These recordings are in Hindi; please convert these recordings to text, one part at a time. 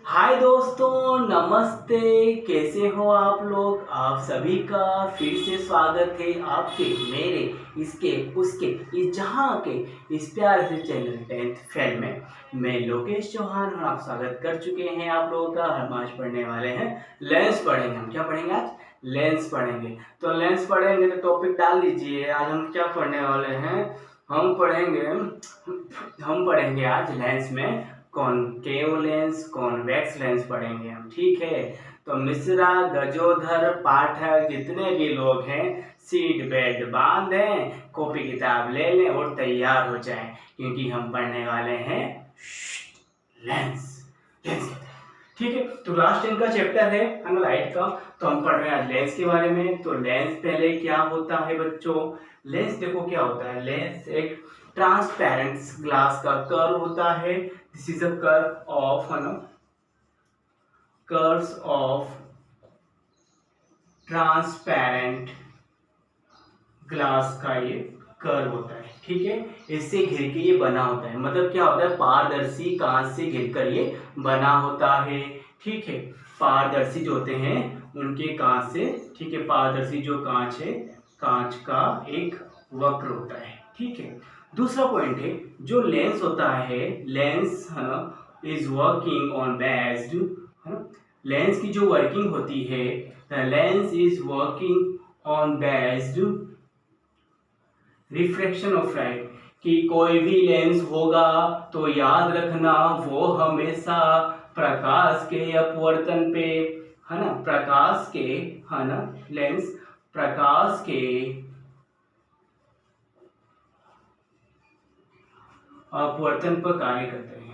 हाय दोस्तों, नमस्ते। कैसे हो आप लोग? आप सभी का फिर से स्वागत है आपके, मेरे, इसके, उसके, इस जहाँ के इस प्यारे से चैनल 10th फेल में। मैं लोकेश चौहान और आप स्वागत कर चुके हैं आप लोगों का। हम आज पढ़ने वाले हैं लेंस पढ़ेंगे। हम क्या पढ़ेंगे आज? लेंस पढ़ेंगे। तो लेंस पढ़ेंगे तो टॉपिक डाल दीजिए। आज हम क्या पढ़ने वाले हैं? हम पढ़ेंगे आज लेंस में कॉनकेव लेंस, कॉन्वेक्स लेंस पढ़ेंगे हम। ठीक है, तो मिश्रा, गजोधर, पाठक जितने भी लोग हैं सीट बेल्ट बांधें, कॉपी किताब ले लें और तैयार हो जाएं, क्योंकि हम पढ़ने वाले हैं लेंस। लेंस ठीक है, तो लास्ट इनका चैप्टर है ना लाइट का। तो हम पढ़ रहे हैं आज लेंस के बारे में। तो लेंस पहले क्या होता है बच्चों? लेंस देखो क्या होता है। लेंस एक ट्रांसपेरेंट ग्लास का कर्व होता है। This is a curve of curves of transparent glass का ये कर्व होता है। ठीक है, इससे घिर के ये बना होता है। मतलब क्या होता है? पारदर्शी कांच से घिर कर ये बना होता है। ठीक है, पारदर्शी जो होते हैं उनके कांच से, ठीक है, पारदर्शी जो कांच है, कांच का एक वक्र होता है। ठीक है, दूसरा पॉइंट है जो लेंस होता है, लेंस है ना इज वर्किंग ऑन बेस्ड, है ना, लेंस की जो वर्किंग होती है, the lens is working on based refraction of light. कि कोई भी लेंस होगा तो याद रखना वो हमेशा प्रकाश के अपवर्तन पे, है ना, प्रकाश के, है ना, लेंस प्रकाश के अपवर्तन पर कार्य करते हैं।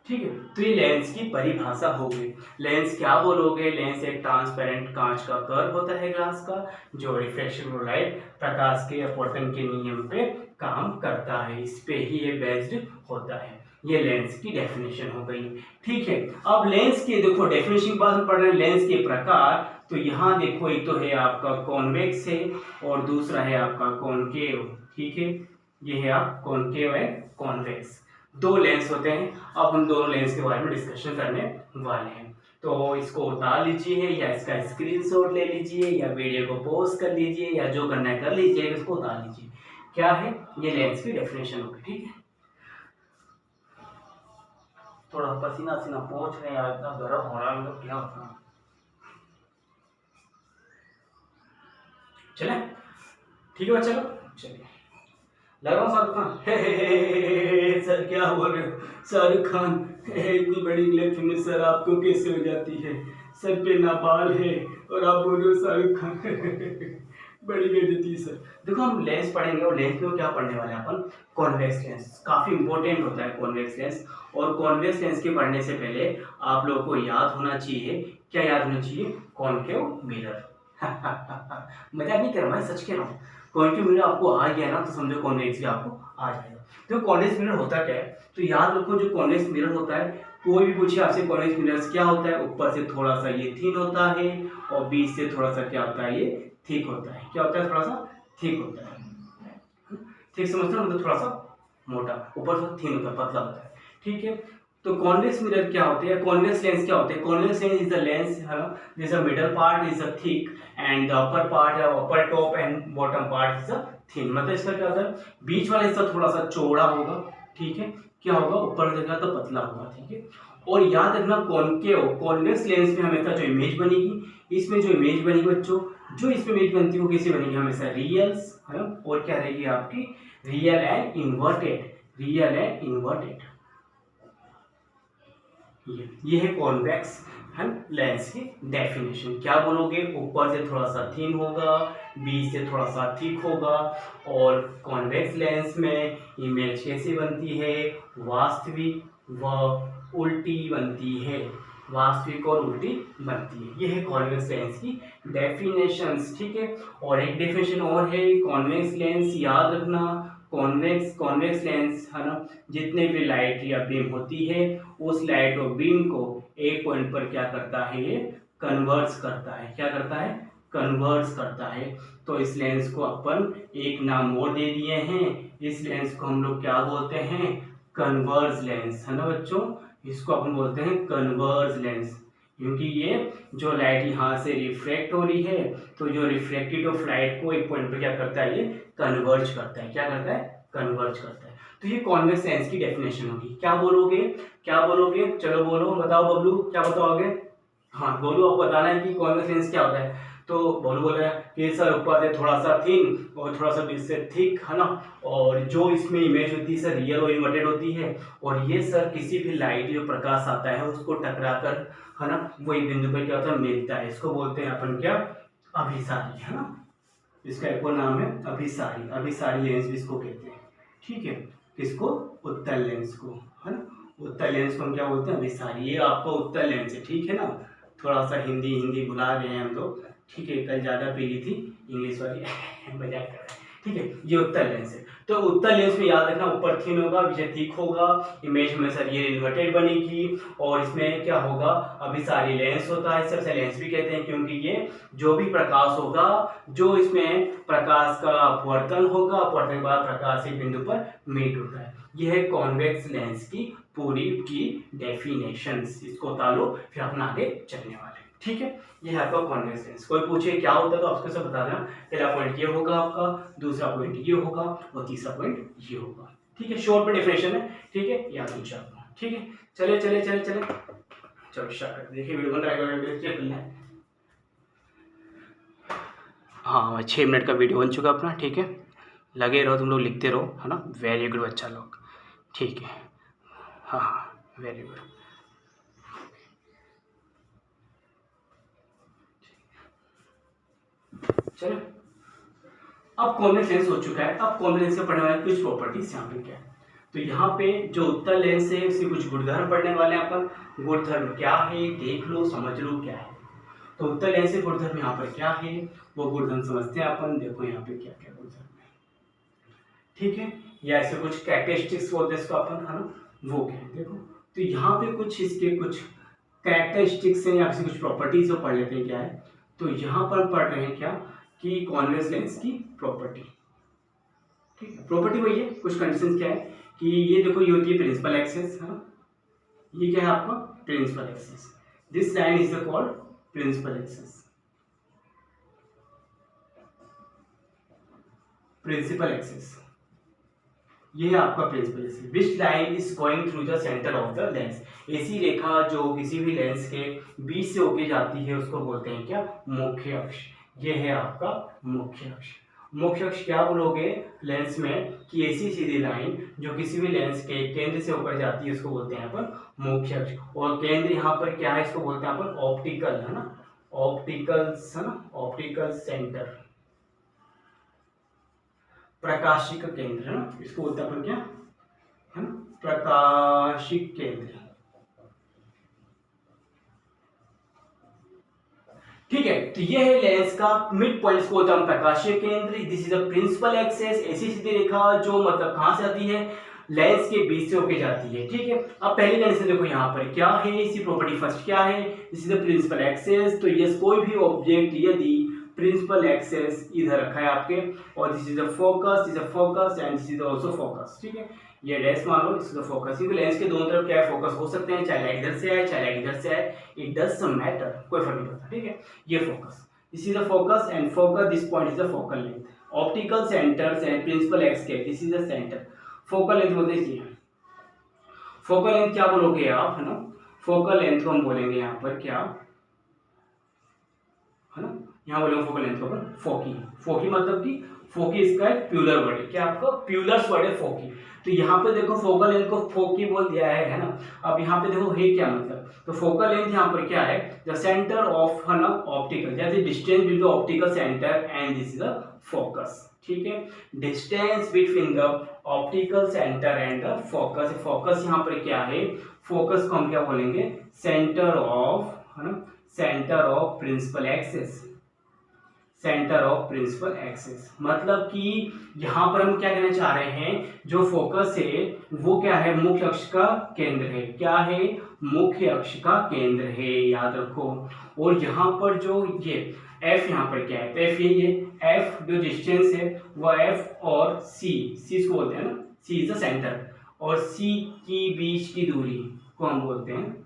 ठीक है, तो ये लेंस की परिभाषा हो गई। लेंस क्या बोलोगे? लेंस एक ट्रांसपेरेंट कांच का कर्व होता है ग्लास का, जो रिफ्लेक्शन ऑफ लाइट, प्रकाश के अपवर्तन के नियम पे काम करता है। इस पे ही ये बेस्ड होता है। ये लेंस की डेफिनेशन हो गई। ठीक है, अब लेंस के देखो डेफिनेशन के बाद हम पढ़ रहे हैं लेंस के प्रकार। तो यहाँ देखो, एक तो है आपका कॉन्वेक्स है और दूसरा है आपका कॉनकेव। ठीक है, ये है आप कॉनकेव है, कॉन्वेक्स, दो लेंस होते हैं। अब हम दोनों लेंस के बारे में डिस्कशन करने वाले हैं। तो इसको उतार लीजिए या इसका स्क्रीनशॉट ले लीजिए या वीडियो को पॉज कर लीजिए या जो करना है कर लीजिए, इसको उतार लीजिए। क्या है? ये लेंस की डेफिनेशन होगी। ठीक है, थोड़ा पसीना सीना पोंछ रहे हैं, इतना गर्म हो रहा है, मतलब क्या होता है। चले, ठीक है, चलो चलिए। लग रहा हूँ शाहरुख खान? हे सर, क्या बोल रहे हो? शाहरुख खान, इतनी बड़ी ग्लैड फिल्म सर आपको कैसे हो जाती है? सर पे ना बाल है और आप बोल रहे हो शाहरुख खान। बड़ी बेइज्जती सर। देखो, हम लेंस पढ़ेंगे और लेंस में क्या पढ़ने वाले हैं अपन? Convex lens. काफी इंपॉर्टेंट होता है कॉन्वेक्स लेंस। और कॉन्वेक्स लेंस के पढ़ने से पहले आप लोगों को याद होना चाहिए, क्या याद होना चाहिए? Concave mirror. मजाक नहीं कर रहा, मैं सच कह रहा हूँ। कॉनकेव मिरर आपको आ गया ना तो समझो कॉन्वेक्स भी आपको आ जाएगा। तो कॉन्वेक्स मिरर होता क्या है? तो याद रखो, जो कॉन्वेक्स मिरर होता है, कोई भी पूछे आपसे कॉन्वेक्स मिरर क्या होता है, ऊपर से थोड़ा सा ये थिन होता है और बीच से थोड़ा सा क्या होता है, ये थिक होता है। क्या होता है? थोड़ा सा थिक होता है। थिक समझते हो? मतलब थोड़ा सा मोटा, ऊपर से थिन होता है, पतला होता है। ठीक है, तो कॉन्वेक्स मिरर क्या होते हैं? कॉन्वेक्स लेंस क्या होते हैं? Convex lens is the lens, है ना, this middle part is a thick and the upper part, upper top and bottom part is a thin. मतलब इसका क्या होता है? बीच वाला हिस्सा थोड़ा सा चौड़ा होगा। ठीक है, क्या होगा? ऊपर से तो पतला होगा। ठीक है, और याद रखना कॉनकेव, कॉन्वेक्स लेंस में हमेशा जो इमेज बनेगी, इसमें जो इमेज बनेगी बच्चों, जो इसमें इमेज बनती है वो कैसे बनेगी? हमेशा रियल्स, है ना, और क्या रहेगी आपकी? Real and inverted, real and inverted. ये है कॉन्वेक्स है लेंस की डेफिनेशन। क्या बोलोगे? ऊपर से थोड़ा सा थिन होगा, बीच से थोड़ा सा थिक होगा। और कॉन्वेक्स लेंस में इमेज कैसे बनती है? वास्तविक व उल्टी बनती है, वास्तविक और उल्टी बनती है। ये है कॉन्वेक्स लेंस की डेफिनेशंस। ठीक है, और एक डेफिनेशन और है कॉन्वेक्स लेंस, याद रखना, कॉन्वेक्स लेंस, है ना, जितने भी लाइट या बीम होती है उस लाइट और बीम को एक पॉइंट पर क्या करता है? ये कन्वर्स करता है। क्या करता है? कन्वर्स करता है। तो इस लेंस को अपन एक नाम और दे दिए हैं। इस लेंस को हम लोग क्या बोलते हैं? कन्वर्स लेंस, है ना बच्चों। इसको अपन बोलते हैं कन्वर्ज लेंस, क्योंकि ये जो लाइट यहाँ से रिफ्लेक्ट हो रही है तो जो रिफ्लेक्टेड ऑफ लाइट को एक पॉइंट पे क्या करता है, ये कन्वर्ज करता है। क्या करता है, कन्वर्ज करता है। तो ये कॉन्वेक्स लेंस की डेफिनेशन होगी। क्या बोलोगे, क्या बोलोगे, चलो बोलो, बताओ बबलू क्या बताओगे। हाँ बोलो, आप बताना है कि कॉन्वेक्स लेंस क्या होता है। तो बोलो बोल रहा है कि सर ऊपर से थोड़ा सा थिन और थोड़ा सा बीच से थिक, है ना, और जो इसमें इमेज होती है सर रियल और इन्वर्टेड होती है, और ये सर किसी भी लाइट जो प्रकाश आता है उसको टकरा कर, है ना, वो एक बिंदु पर क्या होता है, मिलता है। इसको बोलते हैं अपन क्या, अभिसारी, है ना, इसका एक और नाम है अभिसारी। अभिसारी लेंस भी इसको कहते हैं, ठीक है। किसको, उत्तल लेंस को, है ना, उत्तल लेंस को हम क्या बोलते हैं, अभिसारी। ये आपका उत्तल लेंस है, ठीक है ना। थोड़ा सा हिंदी हिंदी भुला गए हैं हम लोग, ठीक है, कल ज़्यादा पी ली थी इंग्लिश वाली मजाक कर रहे हैं, ठीक है। ये उत्तल लेंस है। तो उत्तल लेंस में याद रखना, ऊपर थिन होगा, पीछे थिक होगा, इमेज हमेशा ये इन्वर्टेड बनेगी, और इसमें क्या होगा, अभिसारी लेंस होता है। सबसे लेंस भी कहते हैं क्योंकि ये जो भी प्रकाश होगा, जो इसमें प्रकाश का अपवर्तन होगा, अपवर्तन के बाद प्रकाश एक बिंदु पर मीट होता है। यह है कॉन्वेक्स लेंस की पूरी की डेफिनेशंस। इसको उतारो, फिर अपन आगे चलने वाले, ठीक है। ये है आपका कॉन्वेक्स लेंस। कोई पूछे क्या होता है तो आपको सब बता देना। पहला पॉइंट ये होगा आपका, दूसरा पॉइंट ये होगा, और तीसरा पॉइंट ये होगा, ठीक है। शॉर्ट में डेफिनेशन है, ठीक है, याद पूछा आपको, ठीक है। चले चले चले चले चलो स्टार्ट करते। देखिए वीडियो बन रहा है, हाँ 6 मिनट का वीडियो बन चुका अपना, ठीक है। लगे रहो तुम लोग, लिखते रहो, है ना। वेरी गुड बच्चा लोग, ठीक है। हाँ हाँ वेरी गुड। चलो अब कॉन्वेक्स लेंस हो चुका है। अब कॉन्वेक्स लेंस से पढ़ने वाले कुछ प्रॉपर्टीज यहाँ पे क्या है, तो यहाँ पे जो उत्तल लेंस है उसके कुछ गुणधर्म पढ़ने वाले हैं अपन। गुणधर्म क्या है, देख लो समझ लो क्या है। तो उत्तल लेंस के गुणधर्म यहाँ पर क्या है, वो गुणधर्म समझते हैं अपन। देखो यहाँ पे क्या क्या गुणधर्म है, ठीक है, या ऐसे कुछ कैरेक्टरिस्टिक्स बोलते हैं इसको अपन, है ना, वो क्या है देखो। तो यहाँ पे कुछ इसके कुछ कैरेक्टरिस्टिक्स हैं या फिर कुछ प्रॉपर्टीज वो पढ़ लेते हैं क्या है। तो यहाँ पर पढ़ रहे हैं क्या कि कॉन्वेक्स लेंस की प्रॉपर्टी, ठीक है। प्रॉपर्टी वही है, कुछ कंडीशन क्या है कि ये देखो, ये होती है प्रिंसिपल एक्सिस, है ना, ये क्या है आपका principal axis. This line is called principal axis. Principal axis ये है आपका principal axis. Which line is going through the centre of the lens. ऐसी रेखा जो किसी भी लेंस के बीच से होके जाती है उसको बोलते हैं क्या, मुख्य अक्ष। ये है आपका मुख्य अक्ष। मुख्य अक्ष क्या बोलोगे लेंस में कि ऐसी सीधी लाइन जो किसी भी लेंस के केंद्र से होकर जाती है उसको बोलते हैं अपन मुख्य अक्ष। और केंद्र यहाँ पर क्या है, इसको बोलते हैं अपन ऑप्टिकल, है ना, ऑप्टिकल, है ना, ऑप्टिकल सेंटर, प्रकाशिक केंद्र, है ना, इसको बोलते हैं अपन क्या, है ना, प्रकाशिक केंद्र, ठीक है। तो ये है लेंस का मिड पॉइंट को बोलते हैं प्रकाशीय केंद्र। This is a principal axis. ऐसी सीधी रेखा जो मतलब कहां से आती है, लेंस के बीच से होके जाती है, ठीक है। अब पहली कंडीशन देखो यहाँ पर क्या है, इसी प्रॉपर्टी फर्स्ट क्या है, this is a principal axis. तो ये कोई भी ऑब्जेक्ट यदि प्रिंसिपल एक्सिस इधर रखा है आपके, और this is a focus, this is a focus and this is also focus, ठीक है। ये डैश मान लो, दिस इज अ फोकस। क्योंकि लेंस के दोनों तरफ क्या है, फोकस हो सकते हैं, चाहे लाइट इधर से आए चाहे लाइट इधर से आए, इट डज मैटर, कोई फर्क नहीं पड़ता, ठीक है। ये focus, this is the focus and focus, this point is the focal length. Optical centres and principal axis के, this is the centre. Focal length बोलते हैं, फोकल लेंथ क्या बोलोगे आप, है ना, फोकल लेंथ को हम बोलेंगे यहाँ पर क्या, है ना, यहाँ बोलेंगे फोकल लेंथ को अपन फोकी। फोकी मतलब कि फोकी इसका एक प्यूलर वर्ड है, क्या आपका प्यूलर्स वर्ड है फोकी। तो यहाँ पे देखो फोकल लेंथ को फोकी बोल दिया है ना। अब यहाँ पे देखो है क्या मतलब, तो फोकल लेंथ यहाँ पर क्या है, द सेंटर ऑफ, है ना, ऑप्टिकल, जैसे distance between the optical centre and this is the focus, ठीक है। Distance between the optical centre and the focus. Focus यहाँ पर क्या है, फोकस को हम क्या बोलेंगे, सेंटर ऑफ, है ना, centre of principal axis, centre of principal axis. मतलब कि यहाँ पर हम क्या कहना चाह रहे हैं, जो फोकस है वो क्या है, मुख्य अक्ष का केंद्र है। क्या है, मुख्य अक्ष का केंद्र है, याद रखो। और यहाँ पर जो ये एफ यहाँ पर क्या है, तो एफ ये एफ जो डिस्टेंस है वो एफ और सी, सी इसको बोलते हैं ना, सी इज द सेंटर, और सी की बीच की दूरी, को हम बोलते हैं,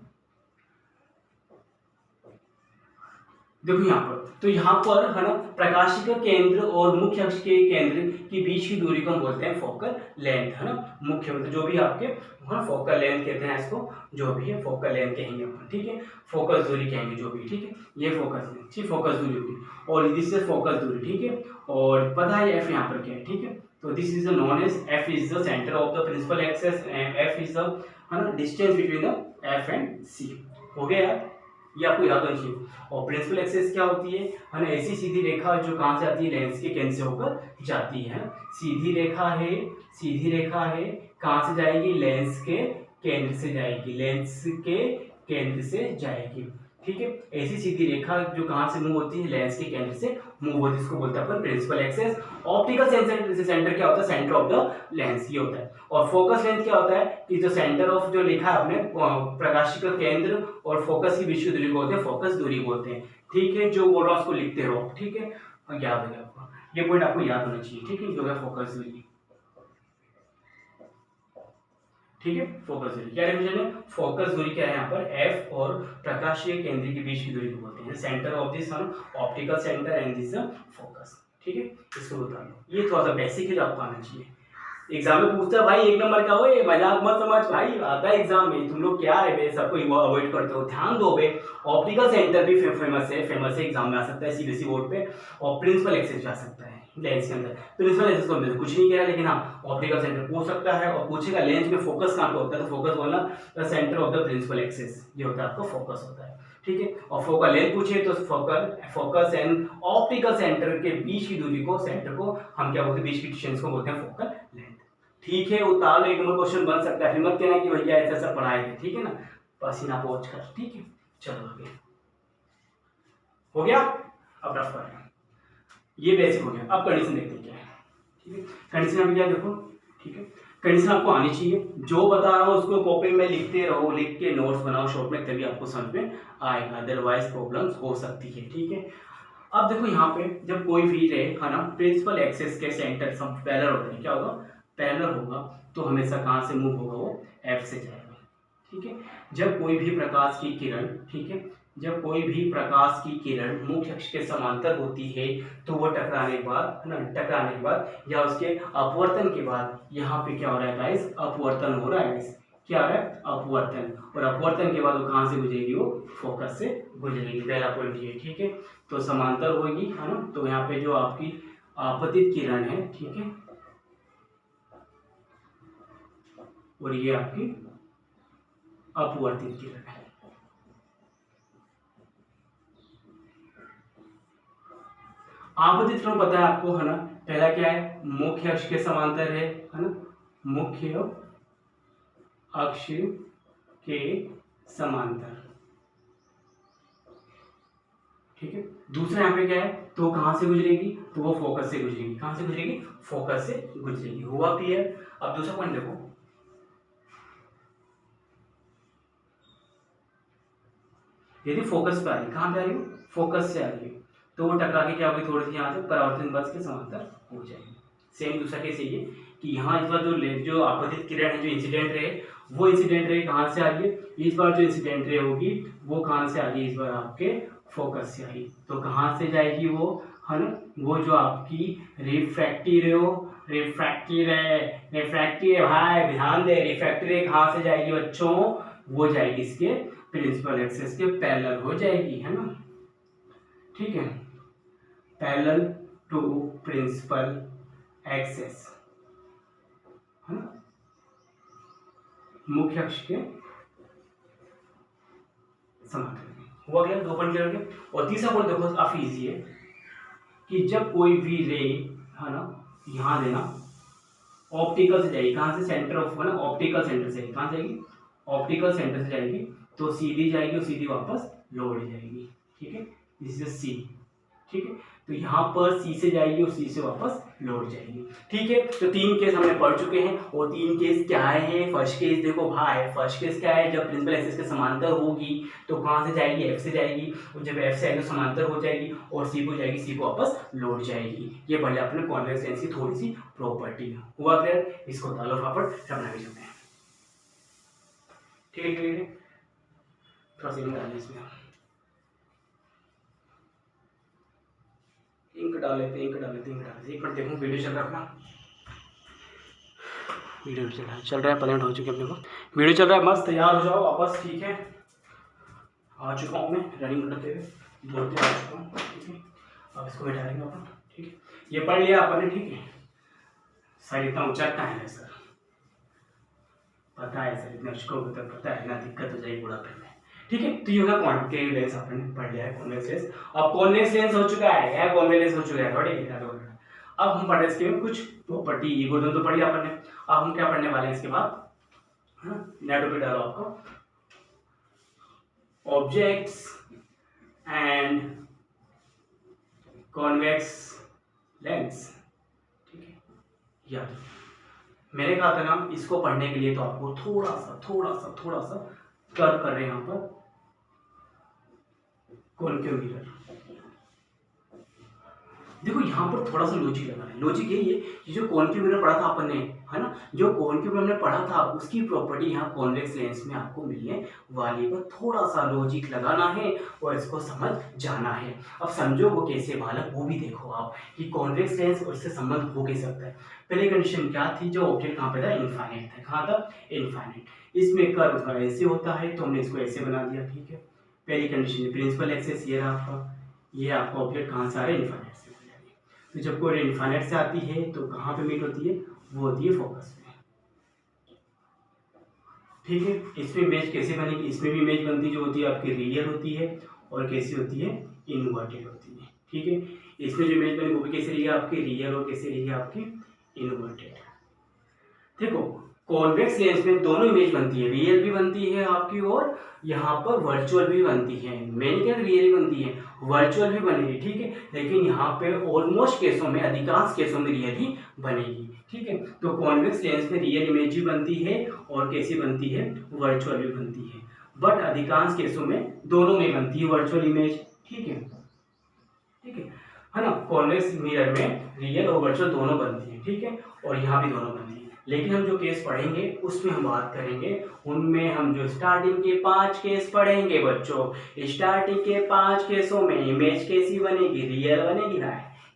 देखो यहाँ पर, तो यहाँ पर है ना प्रकाश का केंद्र और मुख्य अक्ष के केंद्र के बीच की दूरी को हम बोलते हैं फोकल लेंथ, है ना। मुख्य मतलब जो भी आपके हाँ फोकल लेंथ कहते हैं इसको, जो भी है फोकल लेंथ कहेंगे अपन, ठीक है। फोकस दूरी कहेंगे जो भी, ठीक है। ये फोकस लेंथ, ठीक, फोकस दूरी होगी और दिस इज फोकस दूरी, ठीक है। और पता है एफ यहाँ पर क्या है, ठीक है। तो this is known as F is the centre of the principal axis, F is the है ना distance between the F and C. हो गया यार, ये आपको याद होना चाहिए। और प्रिंसिपल एक्सिस क्या होती है ना, ऐसी सीधी रेखा जो कहाँ से आती है, लेंस के केंद्र से होकर जाती है। सीधी रेखा है, सीधी रेखा है, कहाँ से जाएगी, लेंस के केंद्र से जाएगी, लेंस के केंद्र से जाएगी, ठीक है। ऐसी सीधी रेखा जो कहाँ से मूव होती है, लेंस के केंद्र से मूव होती है, इसको बोलते हैं अपन प्रिंसिपल एक्सिस। ऑप्टिकल सेंटर क्या होता है, सेंटर ऑफ द लेंस, ये होता है। और फोकस लेंथ क्या होता है कि जो सेंटर ऑफ जो लिखा है आपने प्रकाश का केंद्र और फोकस की बीच की दूरी को बोलते हैं फोकस दूरी बोलते हैं, ठीक है। जो बोल रहा हूं उसको लिखते रहो, ठीक है, याद है आपको, ये पॉइंट आपको याद होना चाहिए, ठीक है, जो है फोकस दूरी, ठीक है। फोकस दूरी क्या रिवीजन है, फोकस दूरी क्या है यहाँ पर, एफ और प्रकाशीय केंद्र के बीच की दूरी को बोलते हैं centre of this optical centre and this focus, ठीक है। इसको बता लो, ये थोड़ा सा बेसिक है जो आपको आना चाहिए। एग्जाम में पूछता है भाई एक नंबर का हो, ये मजाक मत समझ भाई, आता है एग्जाम में, तुम लोग क्या है बे सबको अवॉइड करते हो, ध्यान दो बे। ऑप्टिकल सेंटर भी फेमस है एग्जाम में आ सकता है सीबीएसई बोर्ड पे, और प्रिंसिपल एक्सिस आ सकता है लेंस के अंदर। प्रिंसिपल एक्सिस को हमने कुछ नहीं किया, लेकिन हाँ ऑप्टिकल सेंटर पूछ सकता है, और पूछेगा लेंस में फोकस कहाँ पे होता है, तो फोकस बोलना the centre of the principal axis, ये होता है आपका फोकस होता है, ठीक है। और फोकल लेंथ पूछे तो फोकस एंड ऑप्टिकल सेंटर के बीच की दूरी को, सेंटर को हम क्या बोलते हैं, बीच की डिस्टेंस को बोलते हैं फोकल लेंथ, ठीक है। उतार लो, एक नंबर क्वेश्चन बन सकता है, फिर मत कहना कि भैया ऐसा ऐसा पढ़ाए थे, ठीक है ना, पसीना पहुंच कर, ठीक है। चलो आगे हो गया, अब रफ कर, ये बेसिक हो गया। अब कंडीशन देखते हैं क्या है, ठीक है। कंडीशन अभी क्या देखो, ठीक है, कंडीशन आपको आनी चाहिए, जो बता रहा हूँ उसको कॉपी में लिखते रहो, लिख के नोट्स बनाओ शॉर्ट में, तभी आपको समझ में आएगा, अदरवाइज प्रॉब्लम्स हो सकती है, ठीक है। अब देखो यहाँ पे जब कोई भी रे है ना प्रिंसिपल एक्सिस के सेंटर सब पैरेलल होते हैं, क्या होगा, पैरेलल होगा, तो हमेशा कहाँ से मूव होगा, वो एफ से जाएगा, ठीक है। जब कोई भी प्रकाश की किरण, ठीक है, जब कोई भी प्रकाश की किरण मुख्य अक्ष के समांतर होती है, तो वो टकराने के बाद है ना, टकराने के बाद या उसके अपवर्तन के बाद, यहाँ पे क्या हो रहा है गाइस, अपवर्तन हो रहा है गाइस, क्या हो रहा है, अपवर्तन, और अपवर्तन के बाद वो कहाँ से गुजरेगी, वो फोकस से गुजरेगी, पहला पॉइंट ये, ठीक है। तो समांतर होगी, है ना, तो यहाँ पे जो आपकी आपतित किरण है, ठीक है, और ये आपकी अपवर्तित किरण है। आपतित किरण पता है आपको, है ना, पहला क्या है, मुख्य अक्ष के समांतर है ना, मुख्य अक्ष के समांतर, ठीक है। दूसरा यहाँ पे क्या है, तो कहां से गुजरेगी, तो वो फोकस से गुजरेगी, कहां से गुजरेगी, फोकस से गुजरेगी, हुआ क्लियर। अब दूसरा पॉइंट देखो, यदि फोकस पे आ रही है, कहां पे आ रही है, फोकस से आ रही है, तो वो टकरा के क्या होगी, थोड़ी सी यहाँ से परावर्तन बस के समांतर हो जाएगी। सेम दूसरा केस ये कि यहाँ इस बार जो आपतित किरण है, जो इंसिडेंट रे, वो इंसिडेंट रे कहाँ से आ रही है, इस बार जो इंसिडेंट रे होगी वो कहाँ से आ रही है, इस बार आपके फोकस से आई, तो कहाँ से जाएगी वो, है ना, वो जो आपकी रिफ्रैक्टिव रे हो, रिफ्रैक्टिव है भाई, ध्यान दे, रिफ्रैक्टिव रे कहाँ से जाएगी बच्चों, वो जाएगी इसके प्रिंसिपल एक्सिस के पैरेलल हो जाएगी, है ना, ठीक है, पैरेलल टू प्रिंसिपल एक्सिस, है ना, मुख्य अक्ष के समांतर। हुआ क्लियर, दो पॉइंट क्लियर हो गए। और तीसरा पॉइंट देखो काफी इजी है कि जब कोई भी रे, है ना, यहाँ देना ऑप्टिकल से जाएगी, कहाँ से, सेंटर ऑफ, है ना, ऑप्टिकल सेंटर से, कहाँ जाएगी, ऑप्टिकल सेंटर से जाएगी, तो सीधी जाएगी और सीधी वापस लौट जाएगी, ठीक है, दिस इज सी, ठीक है। तो यहाँ पर सी से जाएगी और सी से वापस लौट जाएगी, ठीक है। तो तीन केस हमने पढ़ चुके हैं, और तीन केस क्या है, फर्स्ट केस देखो भाई, फर्स्ट केस क्या है, जब प्रिंसिपल एक्सिस के समांतर होगी तो कहाँ से जाएगी, एफ से जाएगी, और जब एफ से आएगी तो समांतर हो जाएगी और सी को जाएगी, सी को वापस लौट जाएगी। ये पढ़ लिया अपने कॉन्वेक्स लेंस की थोड़ी सी प्रॉपर्टी। हुआ क्लियर, इसको डालो फटाफट, अपना भी चलते हैं। ठीक है ठीक है, थोड़ा सा इंक डालिए इसमें, इंक डाल लेते इंक डाल लेते इंक डाल लेते। एक मिनट देखूँ वीडियो चल रहा है अपना, वीडियो चल रहा है 15 मिनट हो चुके अपने को, वीडियो चल रहा है मस्त। तैयार हो जाओ वापस, ठीक है। आ चुका हूँ मैं रनिंग करते हुए, दौड़ते आ चुका हूँ, ठीक है। अब इसको बैठाएंगे अपन, ठीक है। ये पढ़ लिया अपन ने, ठीक है। सर इतना उचटना है सर, पता है सर, इतना को तो पता है ना, दिक्कत हो जाएगी बुढ़ापे में, ठीक है। तो ये होगा कॉन्वेक्स लेंस, अपन पढ़ लिया है कॉन्वेक्स लेंस। अब कॉन्वेक्स लेंस हो चुका है या कॉन्वेक्स लेंस हो चुका है, थोड़ी दिक्कत हो गया। अब हम पढ़े इसके में कुछ प्रॉपर्टी, ये गोदन तो पढ़ी अपन ने। अब हम क्या पढ़ने वाले हैं इसके बाद, नेटो पे डालो आपको, ऑब्जेक्ट्स एंड कॉन्वेक्स लेंस, ठीक है। या मैंने कहा था ना, इसको पढ़ने के लिए तो आपको थोड़ा सा कर्व कर रहे हैं यहाँ पर कॉन्केव मिरर। देखो यहाँ पर थोड़ा सा लॉजिक लगा है, लॉजिक यही है कि जो कॉन्केव मिरर पढ़ा था अपन ने, है ना, जो कॉन्केव मिरर हमने पढ़ा था उसकी प्रॉपर्टी यहाँ कॉन्वेक्स लेंस में आपको मिलने वाली पर थोड़ा सा लॉजिक लगाना है और इसको समझ जाना है। अब समझो वो कैसे बालक, वो भी देखो आप कि कॉन्वेक्स लेंस और इससे संबंध हो कैसे सकता है। पहले कंडीशन क्या थी, जो ऑब्जेक्ट कहाँ पे था, इनफाइनाइट था, कहाँ था, इनफाइनाइट। इसमें कर्व उसका ऐसे होता है तो हमने इसको ऐसे बना दिया, ठीक है। पहली कंडीशन प्रिंसिपल एक्सेस ये रहा आपका, ये आपका ऑब्जेक्ट कहाँ से आ रहा है, इनफाइनाइट से। तो जब कोई इनफाइनाइट से आती है तो कहाँ पे मीट होती है, वो होती है फोकस में, ठीक है। इसमें इमेज कैसे बनेगी, इसमें भी इमेज बनती है जो होती है आपकी रियल होती है और कैसी होती है, इनवर्टेड होती है, ठीक है। इसमें जो इमेज बनेगी वो भी कैसे रहेगी आपकी, रियल, और कैसे रहेगी आपकी, इनवर्टेड। देखो कॉन्वेक्स लेंस में दोनों इमेज बनती है, रियल भी बनती है आपकी और यहाँ पर वर्चुअल भी बनती है। मैंने क्या रियल ही बनती है, वर्चुअल भी बनेगी, ठीक है। लेकिन यहाँ पे ऑलमोस्ट केसों में, अधिकांश केसों में रियल ही बनेगी, ठीक है। तो कॉन्वेक्स लेंस में रियल इमेज भी बनती है और कैसी बनती है, वर्चुअल भी बनती है। बट अधिकांश केसों में दोनों में बनती है वर्चुअल इमेज, ठीक है, ठीक है ना। कॉन्वेक्स मिरर में रियल और वर्चुअल दोनों बनती है, ठीक है, और यहाँ भी दोनों बनती है। लेकिन हम जो केस पढ़ेंगे उसमें हम बात करेंगे, उनमें हम जो स्टार्टिंग के 5 केस पढ़ेंगे बच्चों, स्टार्टिंग के 5 केसों में इमेज कैसी बनेगी, रियल बनेगी ना,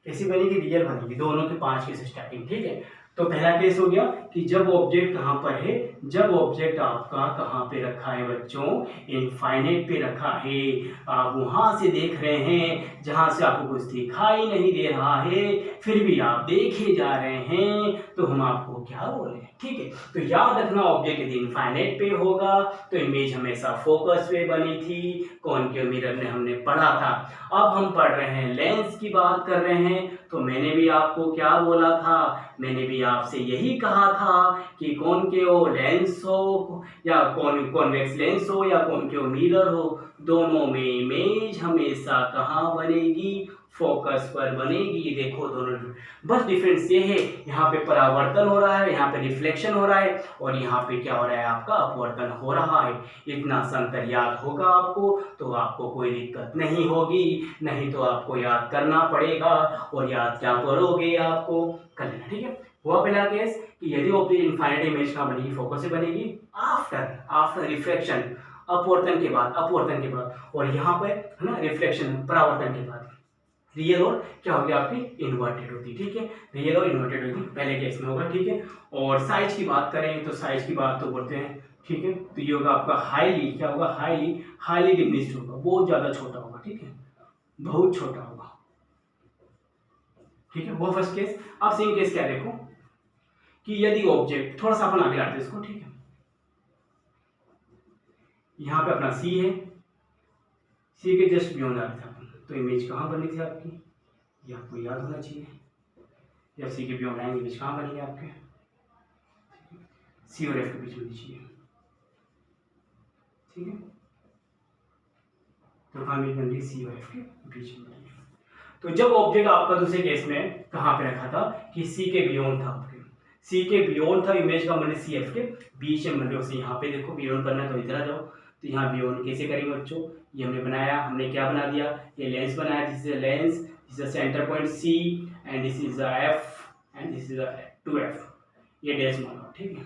कैसी बनेगी, रियल बनेगी, दोनों के 5 केस स्टार्टिंग, ठीक है। तो पहला केस हो गया कि जब ऑब्जेक्ट कहाँ पर है, जब ऑब्जेक्ट आपका कहाँ पे रखा है बच्चों, इनफाइनाइट पे रखा है, आप वहां से देख रहे हैं जहां से आपको कुछ दिखाई नहीं दे रहा है, फिर भी आप देखे जा रहे हैं, तो हम आपको क्या बोले, ठीक है। तो याद रखना ऑब्जेक्ट यदि इनफाइनाइट पे होगा तो इमेज हमेशा फोकस पे बनी थी, कॉन्केव मिरर में हमने पढ़ा था। अब हम पढ़ रहे हैं लेंस की बात कर रहे हैं, तो मैंने भी आपको क्या बोला था, मैंने भी आपसे यही कहा था कि कॉन्केव लेंस हो या कॉन्वेक्स लेंस हो या कॉन्केव मिरर हो, दोनों में इमेज हमेशा कहाँ बनेगी, फोकस पर बनेगी। देखो दोनों, बस डिफरेंस ये है, यहाँ पे परावर्तन हो रहा है, यहाँ पे रिफ्लेक्शन हो रहा है, और यहाँ पे क्या हो रहा है, आपका अपवर्तन हो रहा है। इतना संतर याद होगा आपको तो आपको कोई दिक्कत नहीं होगी, नहीं तो आपको याद करना पड़ेगा, और याद क्या करोगे, आपको कर लेना, ठीक है। हुआ पहला केस कि यदि ऑब्जेक्ट इनफाइनाइट इमेज कहाँ बनेगी, फोकस से बनेगी, आफ्टर रिफ्लेक्शन, अपवर्तन के बाद, और यहाँ पे है ना रिफ्लेक्शन, परावर्तन के बाद रियल और क्या होगी आपकी, इन्वर्टेड होती, ठीक है। रियल और इन्वर्टेड होगी पहले केस में होगा, ठीक है। और साइज की बात करें तो साइज की बात तो बोलते हैं, ठीक है। तो ये होगा आपका हाईली, क्या होगा, हाईली डिमिनिश्ड होगा, बहुत ज्यादा छोटा होगा, ठीक है, बहुत छोटा होगा, ठीक है। वो फर्स्ट केस। अब सेकंड केस क्या देखो कि यदि ऑब्जेक्ट, थोड़ा सा अपन आगे लाते हैं इसको, ठीक है। यहाँ पे अपना सी है, सी के जस्ट बियॉन्ड आ रहा था, तो इमेज कहाँ बनी थी आपकी, ये आपको याद होना चाहिए। जब सी के बियॉन्ड आएंगे इमेज कहाँ बनेगी आपके, सी और एफ के बीच में चाहिए, ठीक है। तो कहाँ इमेज बन रही, सी और एफ के बीच में। तो जब ऑब्जेक्ट आपका दूसरे केस में कहाँ पे रखा था कि सी के बियॉन्ड था, आपके सी के बियॉन्ड था, इमेज का बने सी एफ के बीच में बन रहे हो। यहाँ पे देखो बियॉन्ड करना है तो इधर आ जाओ, तो यहाँ बियॉन्ड कैसे करेंगे बच्चों, ये हमने बनाया, हमने क्या बना दिया, ये लेंस बनाया, this is lens, this is centre point C and this is F and this is 2f, ये डैश मानो, ठीक है।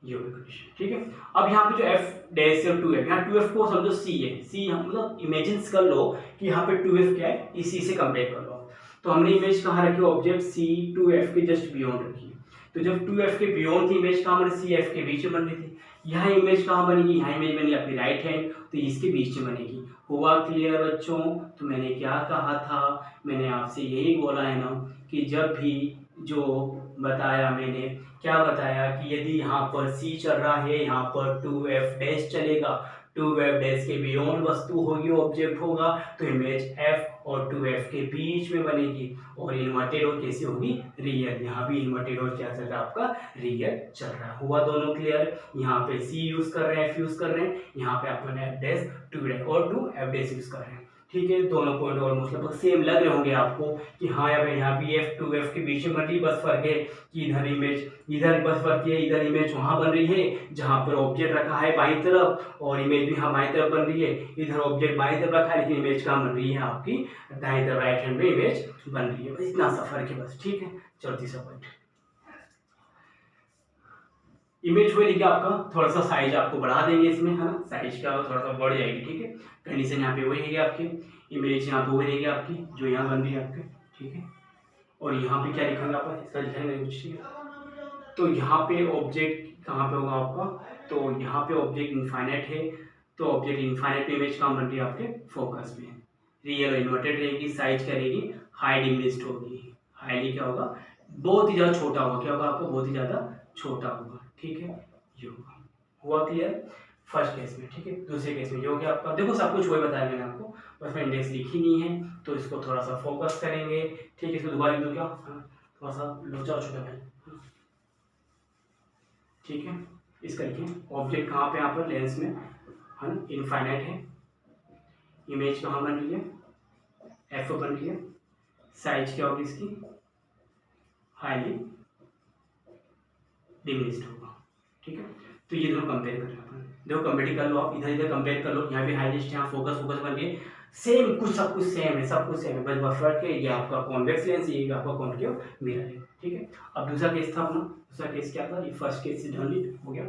ये होगी कंडीशन, ठीक है। अब यहाँ पे जो एफ डैश से 2f, यहाँ 2f को समझो सी है, सी मतलब इमेजिन कर लो कि यहाँ पे 2f क्या है, इसी से कंपेयर कर लो। तो हमने इमेज कहाँ रखी, ऑब्जेक्ट सी 2f के जस्ट बियॉन्ड रखी। तो जब 2f के बियॉन्ड थी इमेज कहाँ बनी, सी एफ के बीच में बन रही थी। यहाँ इमेज कहाँ बनेगी, यहाँ इमेज बनेगी आपकी राइट हैंड, तो इसके बीच में बनेगी। हुआ क्लियर बच्चों? तो मैंने क्या कहा था, मैंने आपसे यही बोला है ना कि जब भी जो बताया मैंने, क्या बताया कि यदि यहाँ पर C चल रहा है, यहाँ पर 2f डैश चलेगा, 2f डैश के बियॉन्ड वस्तु होगी, ऑब्जेक्ट होगा, तो इमेज f और 2f के बीच में बनेगी। और इन्वर्टेड और कैसी होगी, रियल। यहाँ भी इन्वर्टेड और क्या चल रहा है आपका, रियल चल रहा है। हुआ दोनों क्लियर? यहाँ पे C यूज कर रहे हैं, f यूज कर रहे हैं, यहाँ पे अपन f डैश 2 डैश और 2f डैश यूज कर रहे हैं, ठीक है। दोनों पॉइंट ऑलमोस्ट लगभग सेम लग रहे होंगे आपको कि हाँ यार यहाँ भी f 2f के बीच में बन रही, बस फर्क है कि इधर इमेज इधर, बस फर्क है इधर इमेज वहाँ बन रही है जहाँ पर ऑब्जेक्ट रखा है बाईं तरफ, और इमेज भी यहाँ बाईं तरफ बन रही है, इधर ऑब्जेक्ट बाईं तरफ रखा है लेकिन इमेज कहाँ बन रही है आपकी दाईं तरफ, राइट हैंड में इमेज बन रही है। बस इतना सा फर्क है बस, ठीक है। चलो तीसरा पॉइंट, इमेज हुई लेकिन आपका थोड़ा सा साइज आपको बढ़ा देंगे इसमें, है ना, साइज का थोड़ा सा बढ़ जाएगी, ठीक है। कंडीशन यहाँ पे वही रहेगी आपकी, इमेज यहाँ पे वही रहेगी आपकी जो यहाँ बन रही है आपके, ठीक है। और यहाँ पे क्या लिखेंगे आप, इसका लिखेंगे कुछ। तो यहाँ पे ऑब्जेक्ट कहाँ पे होगा आपका, तो यहाँ पे ऑब्जेक्ट इनफाइनाइट है, तो ऑब्जेक्ट इनफाइनाइट पे इमेज कहाँ बन रही है आपके, फोकस में। रियल इन्वर्टेड रहेगी, साइज क्या रहेगी, हाई डिमिनिश्ड होगी। हाईली क्या होगा, बहुत ही ज़्यादा छोटा होगा, क्या होगा आपको, बहुत ही ज़्यादा छोटा होगा, ठीक है। ये होगा। हुआ क्लियर फर्स्ट केस में, ठीक है। दूसरे केस में ये हो गया आपका, देखो सब कुछ वही बताया मैंने आपको, बस मैं इंडेक्स लिखी नहीं है तो इसको थोड़ा सा फोकस करेंगे, ठीक है। इसको दोबारा लिख दो क्या, थोड़ा सा लोचा हो चुका है, ठीक है। इसका लिखिए, ऑब्जेक्ट कहाँ पे, यहाँ पर लेंस में, है ना, इनफाइनाइट है, इमेज कहाँ बन रही है, एफ बन रही है, साइज क्या होगी इसकी, हाईली डिमिनिश्ड होगा, ठीक है। तो ये दोनों कंपेयर कर रहे हैं अपन, देखो कंपेयर कर लो आप, इधर इधर कंपेयर कर लो, यहाँ भी हाईलिस्ट, यहाँ फोकस बन गए, सेम कुछ, सब कुछ सेम है, सब कुछ सेम है, बस फर्क है ये आपका कॉन्वेक्स लेंस, ये आपका कॉन्केव मिरर है, ठीक है। अब दूसरा केस था अपना, दूसरा केस क्या था, ये फर्स्ट केस से डन हो गया।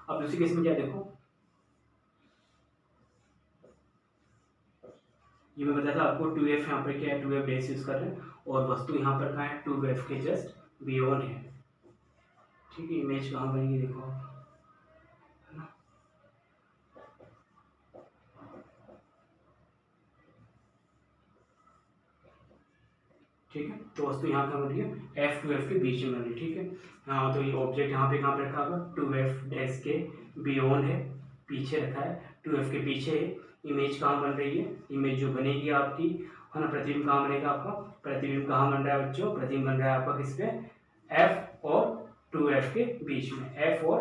अब दूसरे केस में क्या, देखो ये मैं बताया था आपको, 2f यहाँ पर क्या है, 2f बेस यूज कर रहे हैं, और वस्तु यहाँ पर कहाँ है, 2f के जस्ट बियॉन्ड है, ठीक है। इमेज कहाँ बनेगी देखो आप, है ना, ठीक है। तो वस्तु यहाँ कहाँ बन रही है, f 2f के बीच में बन रही है, ठीक है। हाँ, तो ये ऑब्जेक्ट यहाँ पे कहाँ पे रखा होगा, 2f डैश के बियॉन्ड है, पीछे रखा है, 2f के पीछे है। इमेज कहाँ बन रही है, इमेज जो बनेगी आपकी, है ना, प्रतिबिंब कहाँ बनेगा आपका, प्रतिबिंब कहाँ बन रहा है बच्चों, प्रतिबिंब बन रहा है आपका किस पे, f और 2f के बीच में, f और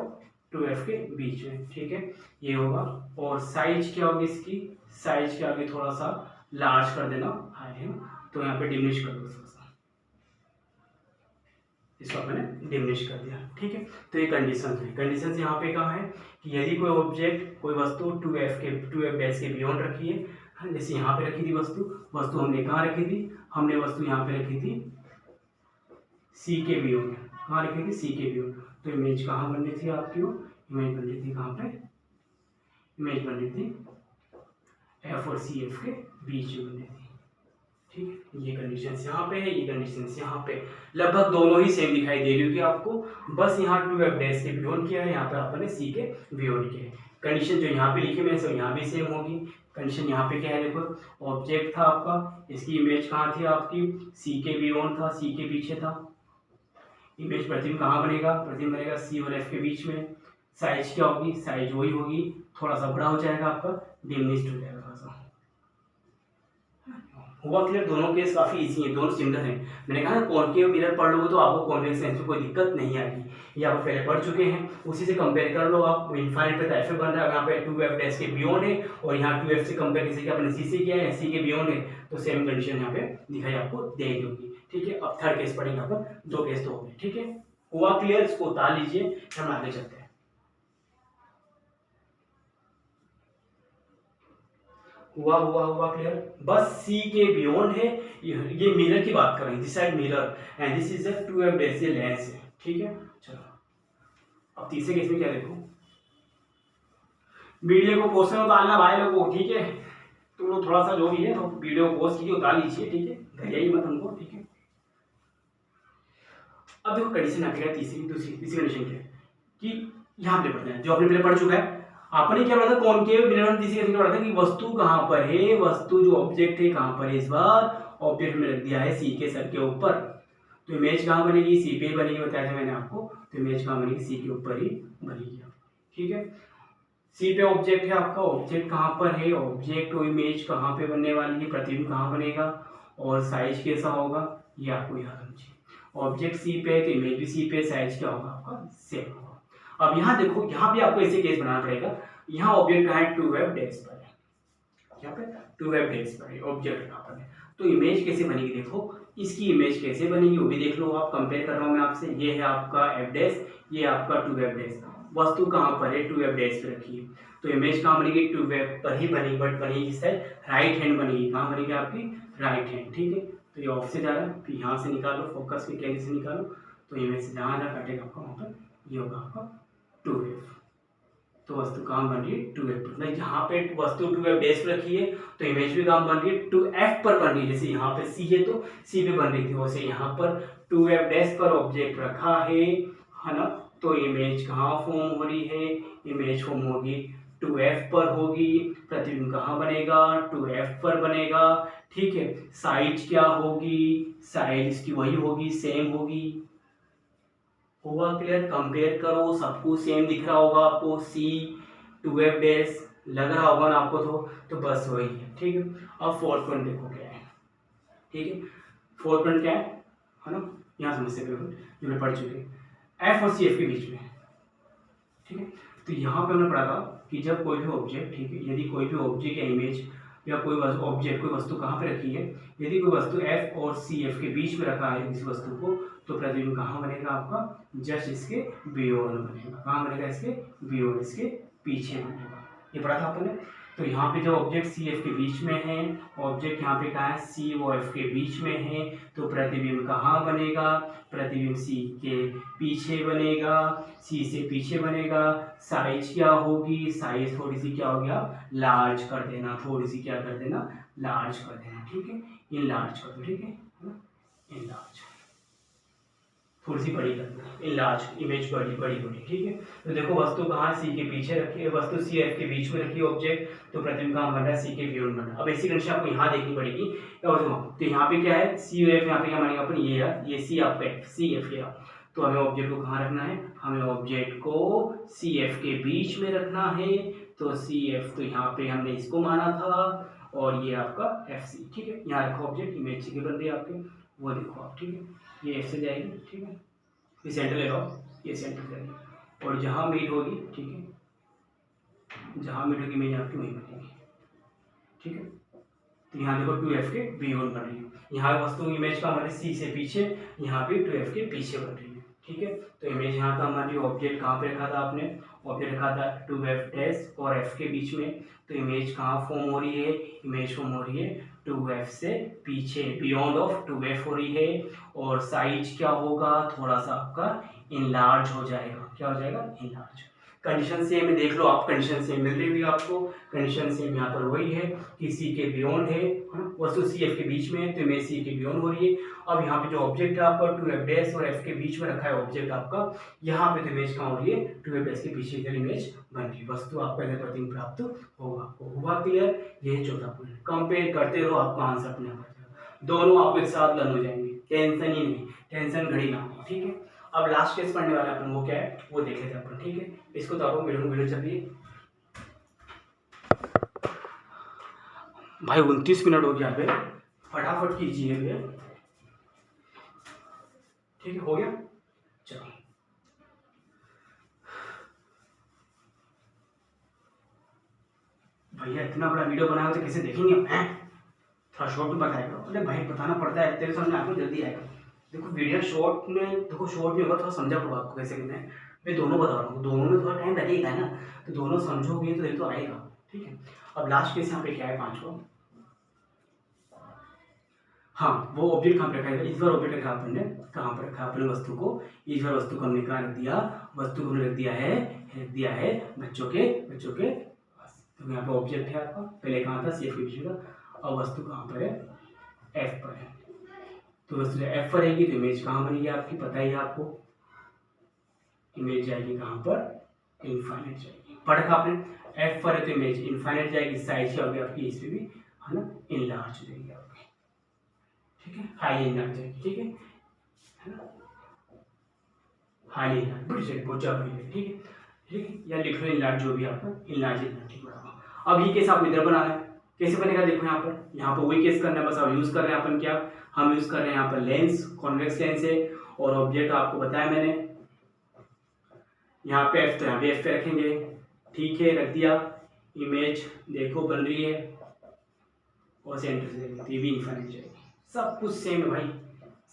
2f के बीच में, ठीक है। ये होगा। और साइज क्या होगी इसकी, साइज के आगे थोड़ा सा लार्ज कर देना, है ना, तो यहाँ पे डिमिनिश कर दो थोड़ा सा, इसको मैंने डिमिनिश कर दिया, ठीक है। तो ये कंडीशन है, कंडीशन यहाँ पे कहा है कि यदि कोई ऑब्जेक्ट, कोई वस्तु 2f डैश के बियॉन्ड रखी है, जैसे यहाँ पे रखी थी वस्तु हमने कहाँ रखी थी, हमने वस्तु यहाँ पे रखी थी C के बियॉन्ड, कहाँ रखी थी, C के बियॉन्ड। तो इमेज कहाँ बन रही थी आपकी, वो इमेज बन रही थी कहाँ पे, इमेज बन रही थी F और CF के बीच में बन रही थी, ठीक है। ये कंडीशन यहाँ पे है, ये कंडीशन यहाँ पे, लगभग दोनों ही सेम दिखाई दे रही होगी आपको, बस यहाँ 2f डैश के बियॉन्ड किया है, यहाँ पे आपने C के बियॉन्ड किया है। कंडीशन जो यहाँ पे लिखी मैंने सब यहाँ भी सेम होगी। कंडीशन यहाँ पे क्या है, देखो ऑब्जेक्ट था आपका, इसकी इमेज कहाँ थी आपकी, C के बियॉन्ड था, C के पीछे था। इमेज प्रतिबिंब कहाँ बनेगा, प्रतिबिंब बनेगा C और F के बीच में। साइज क्या होगी, साइज वही होगी, थोड़ा सा बड़ा हो जाएगा आपका, डिमिनिश्ड हो जाएगा थोड़ा सा। हुआ क्लियर, दोनों केस काफी इजी है, दोनों सिमिलर हैं। मैंने कहा कॉन्केव मिरर पढ़ लोगे तो आपको कॉन्वेक्स लेंस में कोई दिक्कत नहीं आएगी, ये आप पहले पढ़ चुके हैं, उसी से कंपेयर कर लो आप। इनफाइनाइट पे एफ बन रहा है, यहाँ पे 2f डैश के बियॉन्ड है, और यहाँ 2f से कंपेयर जैसे कि आपने C से किया है, C के बियॉन्ड है, तो सेम कंडीशन यहाँ पे दिखाई आपको दे होगी, ठीक है। अब थर्ड केस पढ़ेंगे यहाँ पर, दो केस तो हो गए, ठीक है। हुआ क्लियर, इसको उतार लीजिए, हम आगे चलते हैं। हुआ क्लियर, बस C के बियॉन्ड है, ये मिरर की बात कर रहे हैं, this side mirror and this is a 2f dash lens है, ठीक है। चलो अब तीसरे केस में क्या देखो, वीडियो को पोस्ट में उतारना भाई लोगों, ठीक है। तुम लोग थोड़ा सा जो भी है तो वीडियो को पोस्ट कीजिए, उतार लीजिए, ठीक है, घरियाइए मत हमको, ठीक है। अब देखो कंडीशन आ गया तीसरी कंडीशन क्या है कि यहाँ पे पढ़ते हैं जो आपने पहले पढ़ चुका है। आपने क्या पढ़ा था, कॉनकेव मिरर तीसरी कंडीशन पढ़ा था कि वस्तु कहाँ पर है, वस्तु जो ऑब्जेक्ट है कहाँ पर है। इस बार ऑब्जेक्ट में रख दिया है सी के सर के ऊपर, तो इमेज कहाँ बनेगी, सी पे बनेगी, बताया था मैंने आपको। तो इमेज कहाँ बनेगी, सी के ऊपर ही बनेगी, ठीक है। सी पे ऑब्जेक्ट है आपका, ऑब्जेक्ट कहाँ पर है, ऑब्जेक्ट और इमेज कहाँ पे बनने वाली है, प्रतिबिंब कहाँ बनेगा और साइज कैसा होगा, ये आपको याद रखना चाहिए। ऑब्जेक्ट सी पे है तो इमेज भी सी पे, साइज क्या होगा आपका, सेम होगा। अब यहाँ देखो, यहाँ भी आपको ऐसे केस बनाना पड़ेगा। यहाँ ऑब्जेक्ट कहाँ है, 2f डैश पर है, यहाँ पे 2f डैश पर है ऑब्जेक्ट कहाँ पर है। तो इमेज कैसे बनेगी, देखो इसकी इमेज कैसे बनेगी वो भी देख लो आप। कंपेयर कर रहा हूँ मैं आपसे, ये है आपका f डैश, ये आपका 2f डैश। वस्तु कहाँ पर है, 2f डैश पे रखी है, तो इमेज कहाँ बनेगी, 2f पर ही बनेगी, बट बनेगी किस साइड, राइट हैंड बनेगी। कहाँ बनेगी आपकी, राइट हैंड, ठीक है। तो ये ऑफ से जा रहा है, फिर यहाँ से निकालो, फोकस के केंद्र से निकालो, तो इमेज से जहाँ जहाँ काटेगा आपका वहाँ पर ये होगा आपका 2f। तो वस्तु कहाँ बन रही है, 2f पर। मतलब यहाँ पे वस्तु 2f डैश पर रखी है तो इमेज भी कहाँ बन रही है, 2f पर बन रही है। जैसे यहाँ पे c है तो c पे बन रही थी, वैसे यहाँ पर 2f डैश पर ऑब्जेक्ट रखा है ना। तो इमेज कहाँ फॉर्म हो रही है, इमेज फॉर्म होगी 2f पर होगी। प्रतिबिंब कहाँ बनेगा, 2f पर बनेगा, ठीक है। साइज क्या होगी, साइज इसकी वही होगी, सेम होगी। होगा क्लियर, कंपेयर करो, सब कुछ सेम दिख रहा होगा आपको, सी 2f डैश लग रहा होगा ना आपको, तो बस वही है, ठीक है। अब फोर्थ पॉइंट देखो क्या है, ठीक है। फोर्थ पॉइंट क्या है ना, यहाँ समझते हैं जो मैं पढ़ चुके हैं, एफ और सी एफ के बीच में, ठीक है। तो यहाँ पे हमने पढ़ा था कि जब कोई भी ऑब्जेक्ट, ठीक है, यदि कोई भी ऑब्जेक्ट या इमेज या कोई ऑब्जेक्ट, कोई वस्तु कहाँ पे रखी है, यदि कोई वस्तु एफ और सी एफ के बीच में रखा है इस वस्तु को, तो प्रतिबिंब कहाँ बनेगा आपका, जस्ट इसके बियॉन्ड बनेगा। कहाँ बनेगा, इसके बियॉन्ड, इसके पीछे बनेगा। ये पढ़ा था आपने। तो यहाँ पे जो ऑब्जेक्ट सी एफ के बीच में है, ऑब्जेक्ट यहाँ पे कहाँ है, सी ओ एफ के बीच में है, तो प्रतिबिंब कहाँ बनेगा, प्रतिबिंब सी के पीछे बनेगा, सी से पीछे बनेगा। साइज क्या होगी, साइज थोड़ी सी क्या हो गया, लार्ज कर देना, थोड़ी सी क्या कर देना, लार्ज कर देना, ठीक है। इनलार्ज कर दो, ठीक है, इनलार्ज, थोड़ी सी बड़ी कर दो, इनलार्ज, इमेज बड़ी बड़ी बड़ी, ठीक है। तो देखो वस्तु कहाँ सी के पीछे रखी है, वस्तु सी एफ के बीच में रखी है ऑब्जेक्ट, तो प्रतिबिंब कहाँ बन रहा है, सी के बियॉन्ड बन रहा है। अब ऐसी कंडीशन आपको यहाँ देखनी पड़ेगी। तो यहाँ पे क्या है, सी एफ, यहाँ पे क्या मानेगा अपन, ये सी आपका एफ, सी एफ है। तो हमें ऑब्जेक्ट को कहाँ रखना है, हमें ऑब्जेक्ट को सी एफ के बीच में रखना है। तो सी एफ, तो यहाँ पे हमने इसको माना था, और ये आपका एफ सी, ठीक है। यहाँ रखो ऑब्जेक्ट, इमेज सी की बन रही है आपके, वो देखो आप, ठीक है। ये एफ से जाएगी, ठीक है, ये सेंटर ले लो, ये सेंटर जाएगी, और जहाँ मीट होगी, ठीक है, जहाँ मीट होगी इमेज आपकी वहीं बनेगी, ठीक है। तो यहाँ देखो 2f के बियॉन्ड बन रही है, यहाँ वस्तु इमेज का हमारे सी से पीछे, यहाँ पे 2f के पीछे बन रही है, ठीक है। तो इमेज यहाँ का हमारी ऑब्जेक्ट कहाँ पे रखा था आपने, ऑब्जेक्ट रखा था 2f डैश और f के बीच में। तो इमेज कहाँ फॉर्म हो रही है, इमेज फॉर्म हो रही है 2f से पीछे, बियॉन्ड ऑफ 2f हो रही है। और साइज क्या होगा, थोड़ा सा आपका इनलार्ज हो जाएगा, क्या हो जाएगा, इनलार्ज। कंडीशन सेम है, देख लो आप, कंडीशन सेम मिल रही हुई आपको। कंडीशन सेम यहाँ पर वही है कि सी के बियॉन्ड है ना, वस्तु सी एफ के बीच में है, तो इमेज सी के बियॉन्ड हो रही है। अब यहाँ पे जो ऑब्जेक्ट है आपका 2f डैश और f के बीच में रखा है ऑब्जेक्ट आपका, यहाँ पे तो इमेज कहाँ हो रही है, 2f डैश के पीछे इधर इमेज बन रही है, वस्तु आपका इधर प्रतिबिंब प्राप्त होगा। हुआ क्लियर, ये चौथा पॉइंट। कंपेयर करते रहो, आपका आंसर अपने आप आ जाएगा, दोनों आपको एक साथ लर्न हो जाएंगे, टेंशन ही नहीं, टेंशन घड़ी ना हो, ठीक है। अब लास्ट केस पढ़ने वाला अपन वो क्या है, वो देख लेते हैं अपन, ठीक है। इसको तो आपको वीडियो चलिए भाई, 29 मिनट हो गया पे, फटाफट कीजिए भैया, ठीक है, हो गया, चलो। भैया इतना बड़ा वीडियो बनाया तो कैसे देखेंगे हैं, थोड़ा शॉर्ट में बताया करो। अरे भाई बताना पड़ता है, तेरे समझ में आपको जल्दी आएगा। देखो वीडियो शॉर्ट में, देखो शॉर्ट में होगा थोड़ा समझा पड़ेगा आपको कैसे करना है। मैं दोनों बता रहा हूँ, दोनों में थोड़ा टाइम लगेगा ना, तो दोनों समझोगे तो ये तो आएगा, ठीक है। अब लास्ट केस यहाँ पे क्या है, 5 को हाँ, वो ऑब्जेक्ट कहाँ पर रखा है, इस बार ऑब्जेक्ट रखा अपन ने, कहाँ पर रखा अपने वस्तु को, इस बार वस्तु को हमने कहाँ रख दिया, वस्तु को हमने रख दिया है बच्चों के पास। तो यहाँ पे ऑब्जेक्ट है आपका, पहले कहाँ था, CF के बीच में था, और वस्तु कहाँ पर है, F पर है। तो वस्तु F पर रहेगी तो इमेज कहाँ बनेगी आपकी, पता ही है आपको, इमेज जाएगी कहाँ पर, इनफाइनाइट जाएगी। पढ़ रखा आपने, F पर है तो इमेज इनफाइनाइट जाएगी, साइज क्या होगी आपकी, इस पे भी है ना, इनलार्ज जाएगी आपकी, ठीक है, हाईली इनलार्ज जाएगी, ठीक है ना, हाईली इनलार्ज बड़ी जाएगी, बहुत ज़्यादा बड़ी जाएगी, ठीक है, या लिख लो इनलार्ज, जो भी आपका इनलार्ज ठीक बड़ा। अब ये केस आप इधर बनाना है, कैसे बनेगा देखो, यहाँ पर वही केस करना है, बस अब यूज़ कर रहे हैं अपन, क्या हम यूज़ कर रहे हैं यहाँ पर लेंस, कॉन्वेक्स लेंस है, और ऑब्जेक्ट आपको बताया मैंने, यहाँ पे F, तो यहाँ पे F पे रखेंगे, ठीक है, रख दिया, इमेज देखो बन रही है, और सेंटर से जाएगी, ये भी इनफाइनाइट जाएगी, सब कुछ सेम है भाई,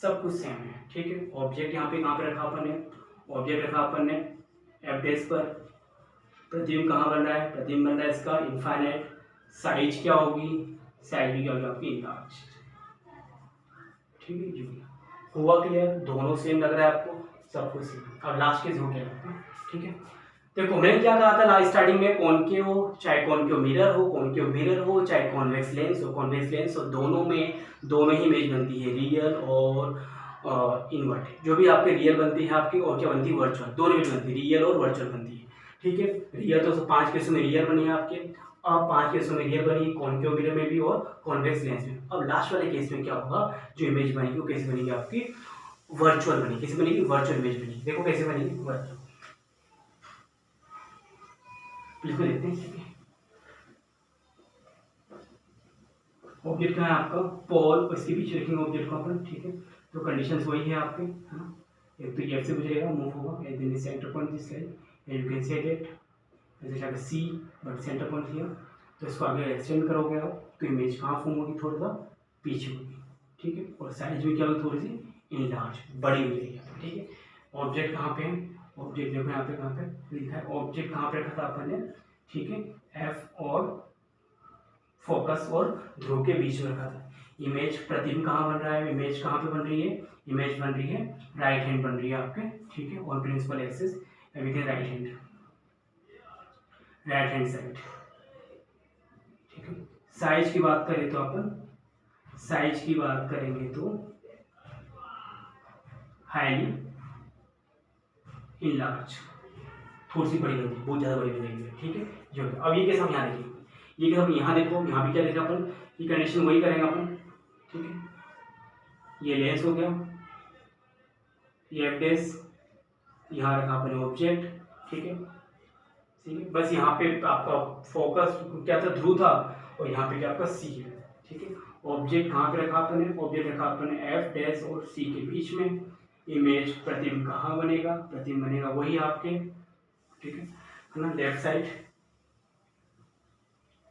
सब कुछ सेम है, ठीक है। ऑब्जेक्ट यहाँ पे कहाँ पे रखा अपन ने, ऑब्जेक्ट रखा अपन ने F डेस्क पर, प्रतिबिंब कहाँ बन रहा है, प्रतिबिंब बन रहा है इसका इनफाइनाइट, साइज क्या होगी, साइज भी क्या होगी आपकी इनलार्ज, ठीक है जी, हुआ क्लियर, दोनों सेम लग रहा है आपको, सब कुछ सेम। अब लास्ट केस हो गया, ठीक है। देखो मैंने क्या कहा था लास्ट स्टार्टिंग में, कॉनकेव हो चाहे कॉनकेव मिरर हो, कॉनकेव मिरर हो चाहे कॉन्वेक्स लेंस हो, कॉन्वेक्स लेंस हो, दोनों ही इमेज बनती है, रियल और इनवर्ट, जो भी आपके रियल बनती है आपकी, और क्या बनती है, वर्चुअल, दोनों इमेज बनती है, रियल और वर्चुअल बनती है, ठीक है। रियल तो 5 केसों में रियल बनी है आपके, अब 5 केसों में रियल बनी, कॉनकेव मिरर में भी और कॉन्वेक्स लेंस में। अब लास्ट वाले केस में क्या होगा, जो इमेज बनेगी वो कैसे बनेगी आपकी, वर्चुअल बनेगी, कैसे बनेगी, वर्चुअल इमेज बनेगी, देखो कैसे बनेगी, वर्चुअल, बिल्कुल देखते हैं। ऑब्जेक्ट का है आपका पॉल, उसके बीच रखेंगे ऑब्जेक्ट को अपन, ठीक है। तो कंडीशंस वही है आपके, है ना, एक तो ये से गुजरेगा, मूव होगा, and then centre point this side, and you can say that जैसे like C, but centre point here. तो इसको आगे एक्सटेंड करोगे आप तो इमेज कहाँ फॉर्म होगी, थोड़ा सा पीछे होगी, ठीक है, और साइज में क्या होगी, थोड़ी सी इनलार्ज, बड़ी हो जाएगी, ठीक है। ऑब्जेक्ट कहाँ पे है, ऑब्जेक्ट देखो यहाँ पे, कहाँ पे लिखा है, ऑब्जेक्ट कहाँ पे रखा था अपन ने, ठीक है, F और फोकस और ध्रुव के बीच में रखा था। इमेज प्रतिबिंब कहाँ बन रहा है, इमेज कहाँ पे बन रही है, इमेज बन रही है राइट हैंड बन रही है आपके, ठीक है, और principal axis everything right hand side, ठीक है। साइज की बात करें तो अपन, साइज की बात करेंगे तो हाईली इनलार्ज, थोड़ी सी बड़ी बनती है, बहुत ज़्यादा बड़ी बनेगी, ठीक है जो। अब ये कैसे हम यहाँ देखेंगे, ये कैसे हम यहाँ देखो, यहाँ भी क्या देखा अपन, ये कंडीशन वही करेंगे अपन, ठीक है। ये लेंस हो गया, ये F डेस, यहाँ रखा अपन ऑब्जेक्ट, ठीक है, बस यहाँ पे आपका फोकस क्या था, ध्रुव था, और यहाँ पे क्या आपका C है, ठीक है। ऑब्जेक्ट कहाँ पे रखा अपन ने, ऑब्जेक्ट रखा अपन ने F डैश और C के बीच में। इमेज प्रतिबिंब कहाँ बनेगा, प्रतिबिंब बनेगा वही आपके, ठीक है ना, लेफ्ट साइड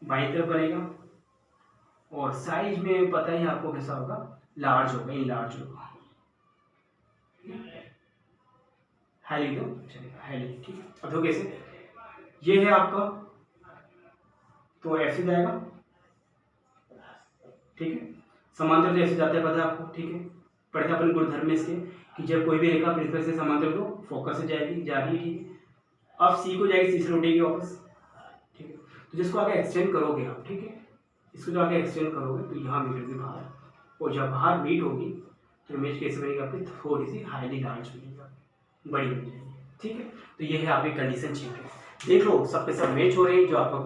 बाईं तरफ बनेगा, और साइज में पता ही आपको कैसा होगा, लार्ज होगा, इनलार्ज होगा, हाईली दो चलेगा, हाईली, ठीक है। अब तो कैसे, ये है आपका, तो ऐसे जाएगा, ठीक है, समांतर जैसे जाते हैं पता है आपको, ठीक है, पढ़ते अपन गुणधर्म में इसके कि जब कोई भी रेखा प्रिंसिपल से समांतर तो फोकस से जाएगी, जा रही है, ठीक है। अब सी को जाएगी, सी से लौटेगी वापस, ठीक है। तो जिसको आगे एक्सटेंड करोगे आप, ठीक है, इसको जो आगे एक्सटेंड करोगे तो यहाँ मीट होगी बाहर, और जब बाहर मीट होगी तो इमेज कैसे बनेगी आपकी, थोड़ी सी हाईली लार्ज बनेगी, बड़ी बन जाएगी, ठीक है। तो ये है आपकी कंडीशन चेक है, देख लो सब के सब मैच हो रहे हैं। जो आपका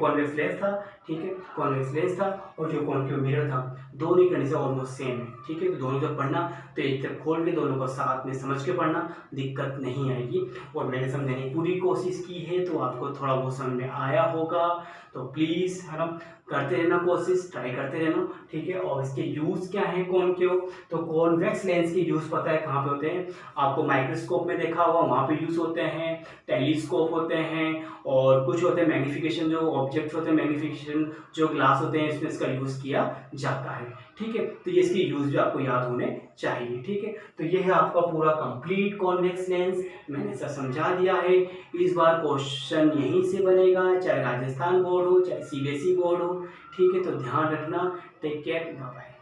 कॉन्वेक्स लेंस था, ठीक है, कॉन्वेक्स लेंस था, और जो कॉन्केव मिरर था, दोनों ही कंडीशन ऑलमोस्ट सेम है, ठीक है। तो दोनों जब पढ़ना तो एक तरफ खोल के दोनों को साथ में समझ के पढ़ना, दिक्कत नहीं आएगी। और मैंने समझाने की पूरी कोशिश की है, तो आपको थोड़ा बहुत समझ में आया होगा, तो प्लीज़ है ना, करते रहना कोशिश, ट्राई करते रहना, ठीक है। और इसके यूज़ क्या है कॉन्केव, तो कॉन्वेक्स लेंस की यूज़ पता है कहाँ पे होते हैं, आपको माइक्रोस्कोप में देखा होगा, वहाँ पे यूज़ होते हैं, टेलीस्कोप होते हैं, और कुछ होते हैं मैग्नीफिकेशन, जो ऑब्जेक्ट्स होते हैं मैग्नीफिकेशन जो ग्लास होते हैं, इसमें इसका यूज़ किया जाता है, ठीक है। तो ये इसके यूज़ भी आपको याद होने चाहिए, ठीक है। तो ये है आपका पूरा कंप्लीट कॉन्वेक्स लेंस, मैंने ऐसा समझा दिया है। इस बार क्वेश्चन यहीं से बनेगा, चाहे राजस्थान बोर्ड हो चाहे CBSE बोर्ड हो, ठीक है। तो ध्यान रखना, टेक केयर, बाय बाय।